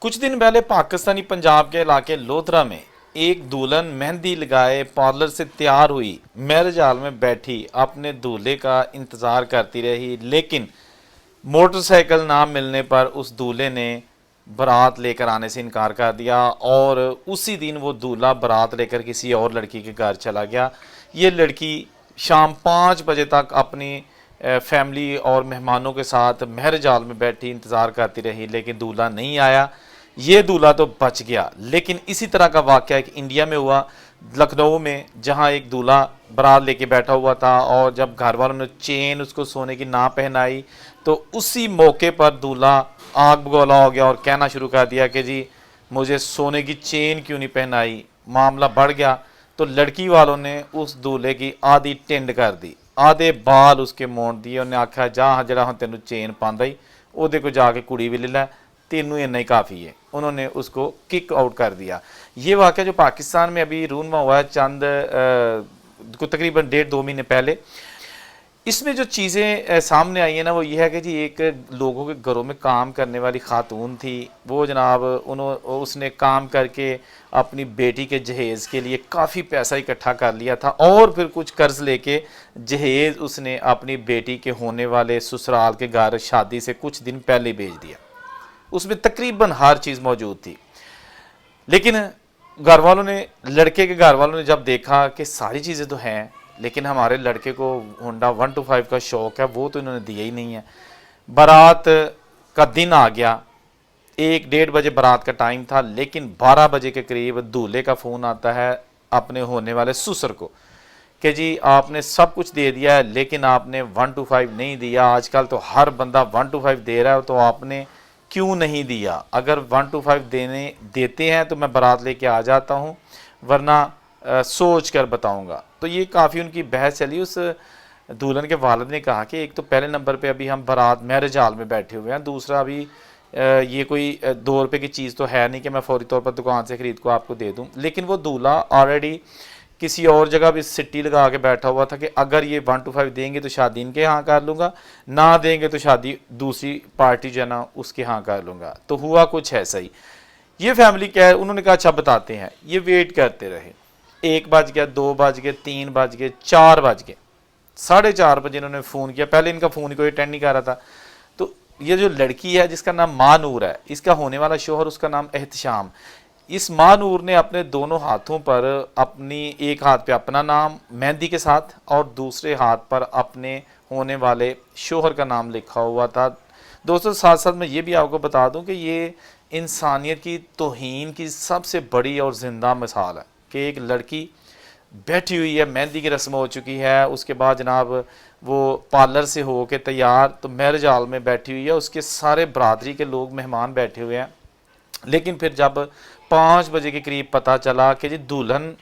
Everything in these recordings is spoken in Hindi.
कुछ दिन पहले पाकिस्तानी पंजाब के इलाके लोधरा में एक दुल्हन मेहंदी लगाए पार्लर से तैयार हुई, मैरिज हॉल में बैठी अपने दूल्हे का इंतज़ार करती रही, लेकिन मोटरसाइकिल ना मिलने पर उस दूल्हे ने बारात लेकर आने से इनकार कर दिया और उसी दिन वो दूल्हा बारात लेकर किसी और लड़की के घर चला गया। ये लड़की शाम 5 बजे तक अपनी फैमिली और मेहमानों के साथ मैरिज हॉल में बैठी इंतज़ार करती रही, लेकिन दूल्हा नहीं आया। ये दूल्हा तो बच गया, लेकिन इसी तरह का वाक़या एक इंडिया में हुआ, लखनऊ में, जहां एक दूल्हा बारात लेके बैठा हुआ था और जब घर वालों ने चेन उसको सोने की ना पहनाई तो उसी मौके पर दूल्हा आग बगौला हो गया और कहना शुरू कर दिया कि जी मुझे सोने की चेन क्यों नहीं पहनाई। मामला बढ़ गया तो लड़की वालों ने उस दूल्हे की आधी टिंड कर दी, आधे बाल उसके मोड़ दिए। उन्हें आख्या जा जरा हम तेन चेन पाँदा ही ਉਹਦੇ को जाके कुड़ी भी ले लै, तेनू इन्ना ही काफ़ी है। उन्होंने उसको किक आउट कर दिया। ये वाक़या जो पाकिस्तान में अभी रूनमा हुआ है चंद तकरीबन 1.5-2 महीने पहले, इसमें जो चीज़ें सामने आई हैं ना वो ये है कि जी एक लोगों के घरों में काम करने वाली खातून थी, वो जनाब उसने काम करके अपनी बेटी के जहेज़ के लिए काफ़ी पैसा इकट्ठा कर लिया था और फिर कुछ कर्ज लेके जहेज़ उसने अपनी बेटी के होने वाले ससुराल के घर शादी से कुछ दिन पहले भेज दिया। उसमें तकरीबन हर चीज़ मौजूद थी, लेकिन घर वालों ने, लड़के के घर वालों ने जब देखा कि सारी चीज़ें तो हैं लेकिन हमारे लड़के को होंडा 125 का शौक़ है, वो तो इन्होंने दिया ही नहीं है। बारात का दिन आ गया, 1-1:30 बजे बारात का टाइम था, लेकिन 12 बजे के करीब दूल्हे का फ़ोन आता है अपने होने वाले ससुर को कि जी आपने सब कुछ दे दिया है लेकिन आपने 125 नहीं दिया। आजकल तो हर बंदा 125 दे रहा है, तो आपने क्यों नहीं दिया? अगर 125 देते हैं तो मैं बारात लेके आ जाता हूँ, वरना सोच कर बताऊँगा। तो ये काफ़ी उनकी बहस चली। उस दुल्हन के वालिद ने कहा कि एक तो पहले नंबर पे अभी हम बारात मैरिज हॉल में बैठे हुए हैं, दूसरा अभी ये कोई 2 रुपये की चीज़ तो है नहीं कि मैं फौरी तौर पर दुकान से ख़रीद को आपको दे दूँ। लेकिन वो दूल्हा ऑलरेडी किसी और जगह भी सिट्टी लगा के बैठा हुआ था कि अगर ये 125 देंगे तो शादी इनके यहाँ कर लूँगा, ना देंगे तो शादी दूसरी पार्टी जो है ना उसके यहाँ कर लूँगा। तो हुआ कुछ ऐसा ही। ये फैमिली क्या है, उन्होंने कहा अच्छा बताते हैं। ये वेट करते रहे, 1 बज गया, 2 बज गए, 3 बज गए, 4 बज गए, 4:30 बजे इन्होंने फ़ोन किया। पहले इनका फ़ोन कोई अटेंड नहीं कर रहा था। तो ये जो लड़की है जिसका नाम मानूर है, इसका होने वाला शोहर उसका नाम एहतशाम। इस मानूर ने अपने दोनों हाथों पर अपनी, एक हाथ पे अपना नाम मेहंदी के साथ और दूसरे हाथ पर अपने होने वाले शोहर का नाम लिखा हुआ था। दोस्तों साथ साथ मैं ये भी आपको बता दूं कि ये इंसानियत की तौहीन की सबसे बड़ी और ज़िंदा मिसाल है कि एक लड़की बैठी हुई है, मेहंदी की रस्म हो चुकी है, उसके बाद जनाब वो पार्लर से हो के तैयार तो मैरिज हॉल में बैठी हुई है, उसके सारे बरादरी के लोग मेहमान बैठे हुए हैं। लेकिन फिर जब 5 बजे के करीब पता चला कि जी दुल्हन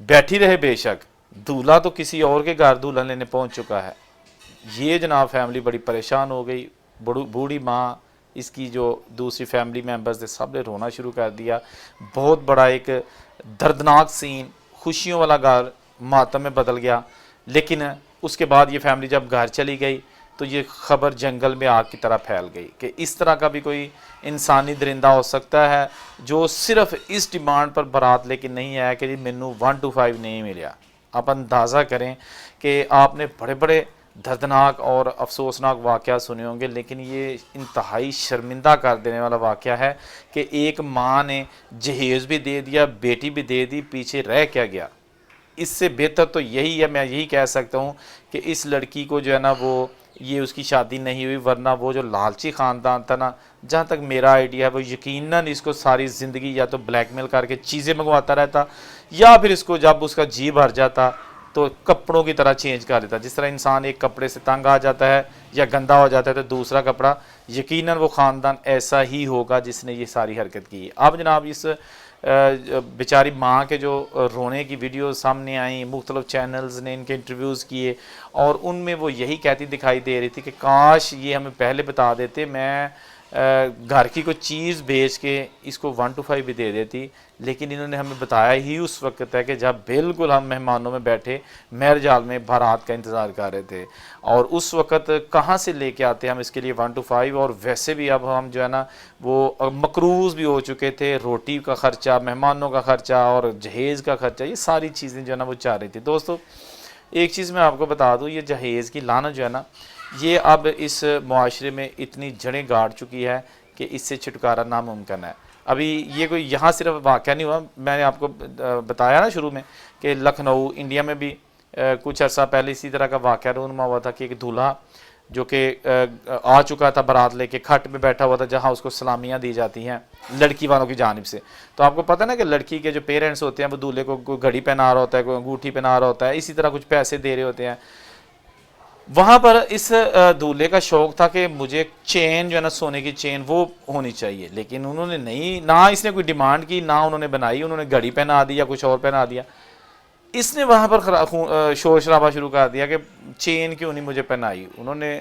बैठी रहे, बेशक दूल्हा तो किसी और के घर दुल्हन लेने पहुंच चुका है। ये जनाब फैमिली बड़ी परेशान हो गई। बूढ़ी माँ, इसकी जो दूसरी फैमिली मेम्बर्स थे, सब ने रोना शुरू कर दिया। बहुत बड़ा एक दर्दनाक सीन, खुशियों वाला घर मातम में बदल गया। लेकिन उसके बाद ये फैमिली जब घर चली गई तो ये ख़बर जंगल में आग की तरह फैल गई कि इस तरह का भी कोई इंसानी दरिंदा हो सकता है जो सिर्फ इस डिमांड पर बारात लेके नहीं आया कि जी मैनू 125 नहीं मिला। आप अंदाज़ा करें कि आपने बड़े बड़े दर्दनाक और अफसोसनाक वाक़या सुने होंगे, लेकिन ये इंतहाई शर्मिंदा कर देने वाला वाक़या है कि एक माँ ने जहेज़ भी दे दिया, बेटी भी दे दी, पीछे रह क्या गया। इससे बेहतर तो यही है, मैं यही कह सकता हूँ कि इस लड़की को जो है ना वो ये उसकी शादी नहीं हुई, वरना वो जो लालची ख़ानदान था ना, जहाँ तक मेरा आइडिया है वो यकीनन इसको सारी ज़िंदगी या तो ब्लैकमेल करके चीज़ें मंगवाता रहता या फिर इसको जब उसका जी भर जाता तो कपड़ों की तरह चेंज कर देता। जिस तरह इंसान एक कपड़े से तंग आ जाता है या गंदा हो जाता है तो दूसरा कपड़ा, यकीनन वो ख़ानदान ऐसा ही होगा जिसने ये सारी हरकत की। अब जनाब इस बेचारी माँ के जो रोने की वीडियो सामने आई, मुख्तलिफ चैनल्स ने इनके इंटरव्यूज़ किए और उनमें वो यही कहती दिखाई दे रही थी कि काश ये हमें पहले बता देते, मैं घर की कोई चीज़ बेच के इसको 1 to 5 भी दे देती, लेकिन इन्होंने हमें बताया ही उस वक्त है कि जब बिल्कुल हम मेहमानों में बैठे मैरिज हॉल में बारात का इंतज़ार कर रहे थे, और उस वक्त कहाँ से लेके आते हम इसके लिए 1 to 5। और वैसे भी अब हम जो है ना वो मकरूज़ भी हो चुके थे, रोटी का ख़र्चा, मेहमानों का ख़र्चा और जहेज़ का ख़र्चा, ये सारी चीज़ें जो है ना वो चाह रही थी। दोस्तों एक चीज़ मैं आपको बता दूँ, ये जहेज़ की लानत जो है ना ये अब इस मुआशरे में इतनी जड़ें गाड़ चुकी है कि इससे छुटकारा नामुमकिन है। अभी ये कोई यहाँ सिर्फ वाक़या नहीं हुआ, मैंने आपको बताया ना शुरू में कि लखनऊ इंडिया में भी कुछ अर्सा पहले इसी तरह का वाक़या रूनुमा हुआ था कि एक दूल्हा जो कि आ चुका था बारात लेके, खट पे बैठा हुआ था जहाँ उसको सलामियाँ दी जाती हैं लड़की वालों की जानिब से। तो आपको पता है ना कि लड़की के जो पेरेंट्स होते हैं वो दूल्हे को कोई घड़ी पहना रहा होता है, कोई अंगूठी पहना रहा होता है, इसी तरह कुछ पैसे दे रहे होते हैं। वहाँ पर इस दूल्हे का शौक़ था कि मुझे चेन जो है ना सोने की चेन वो होनी चाहिए, लेकिन उन्होंने नहीं, ना इसने कोई डिमांड की, ना उन्होंने बनाई, उन्होंने घड़ी पहना दी या कुछ और पहना दिया। इसने वहाँ पर शोर शराबा शुरू कर दिया कि चेन क्यों नहीं मुझे पहनाई। उन्होंने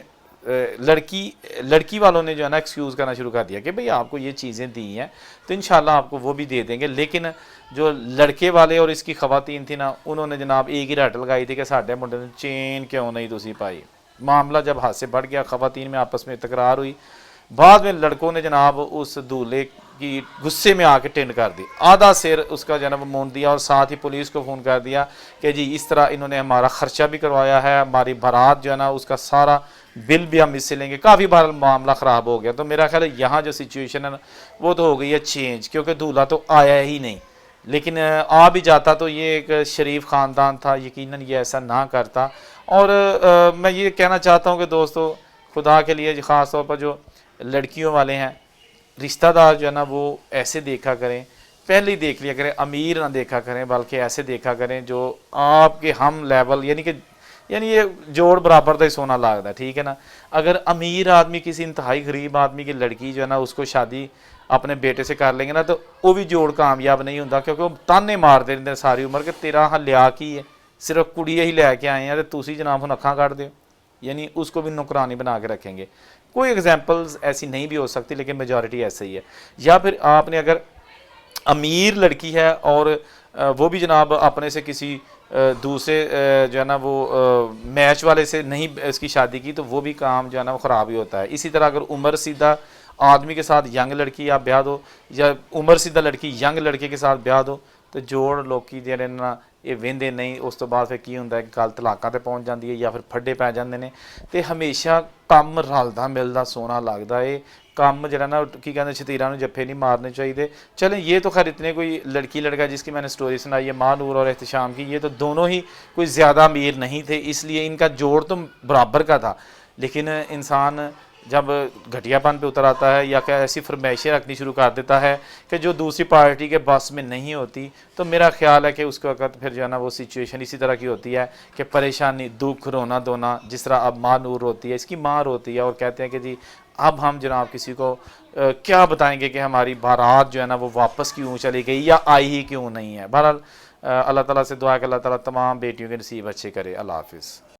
लड़की वालों ने जो है ना एक्सक्यूज़ करना शुरू कर दिया कि भाई आपको ये चीज़ें दी हैं तो इंशाल्लाह आपको वो भी दे देंगे। लेकिन जो लड़के वाले और इसकी ख़वातीन थी ना, उन्होंने जनाब एक ही रट लगाई थी कि साढ़े मुंडे ने चेन क्यों नहीं तुसी पाई। मामला जब हाथ से बढ़ गया, ख़वातीन में आपस में तकरार हुई, बाद में लड़कों ने जनाब उस दूल्हे की गुस्से में आके टेंड कर दी, आधा सिर उसका जनाब मोड़ दिया और साथ ही पुलिस को फ़ोन कर दिया कि जी इस तरह इन्होंने हमारा ख़र्चा भी करवाया है, हमारी बारात जो है ना उसका सारा बिल भी हम इससे लेंगे। काफ़ी बार मामला ख़राब हो गया। तो मेरा ख्याल है यहाँ जो सिचुएशन है ना वो तो हो गई है चेंज, क्योंकि दूल्हा तो आया ही नहीं, लेकिन आ भी जाता तो ये एक शरीफ ख़ानदान था, यकीनन ये ऐसा ना करता। और मैं ये कहना चाहता हूँ कि दोस्तों खुदा के लिए ख़ास तौर पर जो लड़कियों वाले हैं, रिश्तेदार जो है ना वो ऐसे देखा करें, पहले ही देख लिया करें, अमीर ना देखा करें, बल्कि ऐसे देखा करें जो आपके हम लेवल, यानी ये जोड़ बराबर का ही सोना लगता है, ठीक है ना। अगर अमीर आदमी किसी इंतहाई गरीब आदमी की लड़की जो है ना उसको शादी अपने बेटे से कर लेंगे ना तो वो भी जोड़ कामयाब नहीं होता, क्योंकि वो ताने मारते रहते सारी उम्र के तेरा हाँ लिया की है, सिर्फ कुड़िए ही लैके आए हैं तो तुसी जनाब हम अखा काट दो, यानी उसको भी नौकरानी बना के रखेंगे। कोई एग्जाम्पल्स ऐसी नहीं भी हो सकती, लेकिन मेजॉरिटी ऐसा ही है। या फिर आपने अगर अमीर लड़की है और वो भी जनाब अपने से किसी दूसरे जो है ना वो मैच वाले से नहीं इसकी शादी की, तो वो भी काम जो है ना वो ख़राब ही होता है। इसी तरह अगर उम्र सीधा आदमी के साथ यंग लड़की आप ब्याह दो, या उम्र सीधा लड़की यंग लड़के के साथ ब्याह दो, तो जोड़ लोग ਜਿਹੜੇ ना ये वेंदे नहीं। उस तो बाद फिर की होंगे कि गल तलाकों ते पहुँच जाती है या फिर फड्डे पै जाते हैं। तो हमेशा काम रलदा मिलदा सोना लगता है, काम जरा ना की कहते शतीरा जफ्फे नहीं मारने चाहिए। चलें ये तो खैर इतने कोई लड़की लड़का जिसकी मैंने स्टोरी सुनाई है महानूर और एहतशाम की, ये तो दोनों ही कोई ज़्यादा अमीर नहीं थे, इसलिए इनका जोड़ तो बराबर का था। लेकिन इंसान जब घटियापन पे उतर आता है या क्या ऐसी फरमाइशें रखनी शुरू कर देता है कि जो दूसरी पार्टी के बस में नहीं होती, तो मेरा ख्याल है कि उसके वक्त फिर जो है ना वो सिचुएशन इसी तरह की होती है कि परेशानी, दुख, रोना धोना, जिस तरह अब माँ नूर रोती है, इसकी माँ रोती है और कहते हैं कि जी अब हम जनाब किसी को क्या बताएंगे कि हमारी बारात जो है ना वो वापस क्यों चली गई या आई ही क्यों नहीं है। बहरहाल अल्लाह ताला से दुआ है कि अल्लाह ताला तमाम बेटियों के नसीब अच्छे करे। अल्लाह हाफिज़।